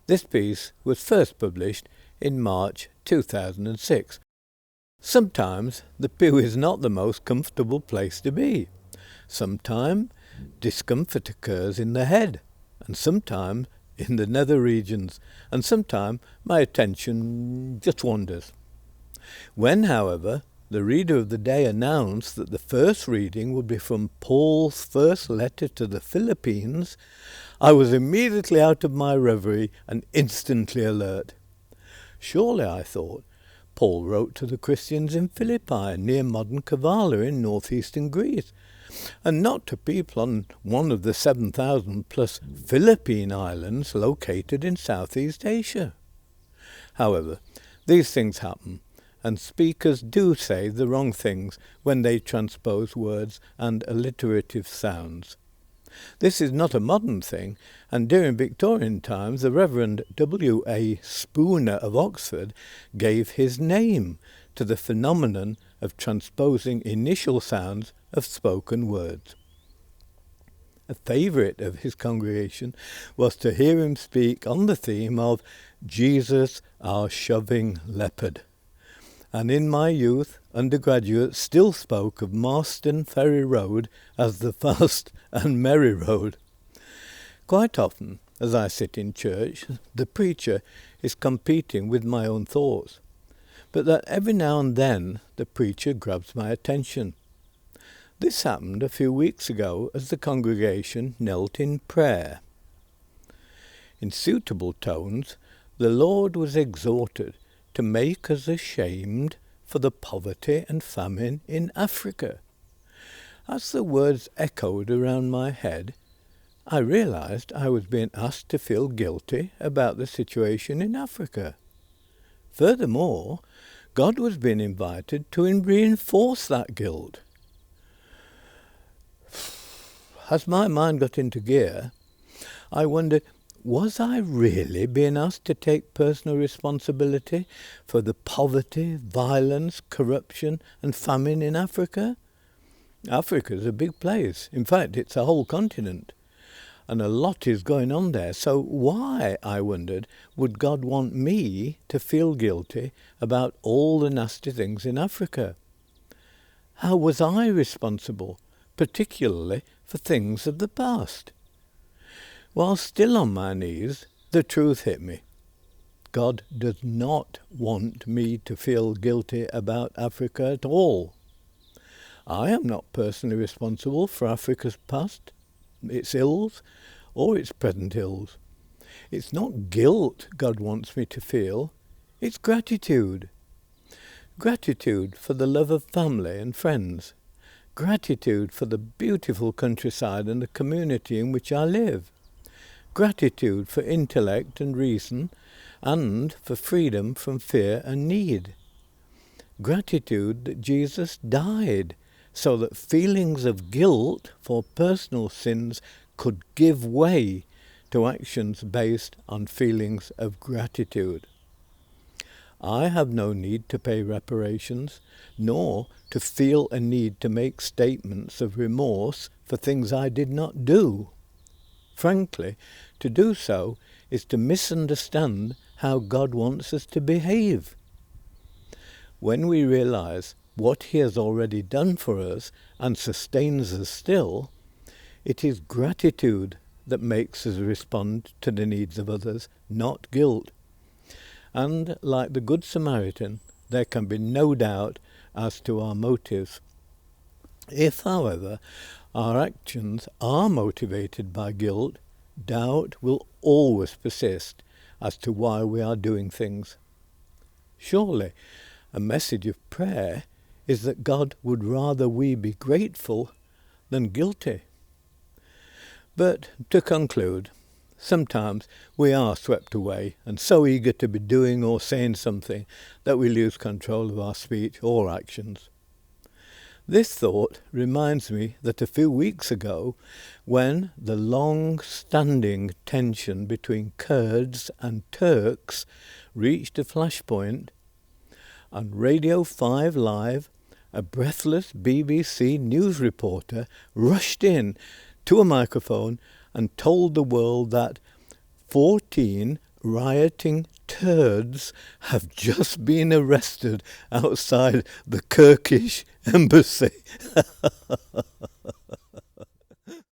This piece was first published in March 2006. Sometimes the pew is not the most comfortable place to be. Sometimes discomfort occurs in the head, and sometimes in the nether regions, and sometimes my attention just wanders. When, however, the reader of the day announced that the first reading would be from Paul's first letter to the Philippines, I was immediately out of my reverie and instantly alert. Surely, I thought, Paul wrote to the Christians in Philippi, near modern Kavala in northeastern Greece, and not to people on one of the 7,000 plus Philippine islands located in Southeast Asia. However, these things happen, and speakers do say the wrong things when they transpose words and alliterative sounds. This is not a modern thing, and during Victorian times the Reverend W.A. Spooner of Oxford gave his name to the phenomenon of transposing initial sounds of spoken words. A favourite of his congregation was to hear him speak on the theme of Jesus, our shoving leopard. And in my youth, undergraduates still spoke of Marston Ferry Road as the fast and merry road. Quite often, as I sit in church, the preacher is competing with my own thoughts, but that every now and then the preacher grabs my attention. This happened a few weeks ago as the congregation knelt in prayer. In suitable tones, the Lord was exhorted to make us ashamed for the poverty and famine in Africa. As the words echoed around my head, I realized I was being asked to feel guilty about the situation in Africa. Furthermore, God was being invited to reinforce that guilt. As my mind got into gear, I wondered, was I really being asked to take personal responsibility for the poverty, violence, corruption and famine in Africa? Africa's a big place. In fact, it's a whole continent. And a lot is going on there. So why, I wondered, would God want me to feel guilty about all the nasty things in Africa? How was I responsible, particularly for things of the past? While still on my knees, the truth hit me. God does not want me to feel guilty about Africa at all. I am not personally responsible for Africa's past, its ills, or its present ills. It's not guilt God wants me to feel, it's gratitude. Gratitude for the love of family and friends. Gratitude for the beautiful countryside and the community in which I live. Gratitude for intellect and reason, and for freedom from fear and need. Gratitude that Jesus died, so that feelings of guilt for personal sins could give way to actions based on feelings of gratitude. I have no need to pay reparations, nor to feel a need to make statements of remorse for things I did not do. Frankly, to do so is to misunderstand how God wants us to behave. When we realize what He has already done for us and sustains us still, it is gratitude that makes us respond to the needs of others, not guilt. And like the Good Samaritan, there can be no doubt as to our motives. If, however, our actions are motivated by guilt, doubt will always persist as to why we are doing things. Surely, a message of prayer is that God would rather we be grateful than guilty. But to conclude, sometimes we are swept away and so eager to be doing or saying something that we lose control of our speech or actions. This thought reminds me that a few weeks ago, when the long-standing tension between Kurds and Turks reached a flashpoint, on Radio 5 Live, a breathless BBC news reporter rushed in to a microphone and told the world that 14 rioting turds have just been arrested outside the Turkish embassy.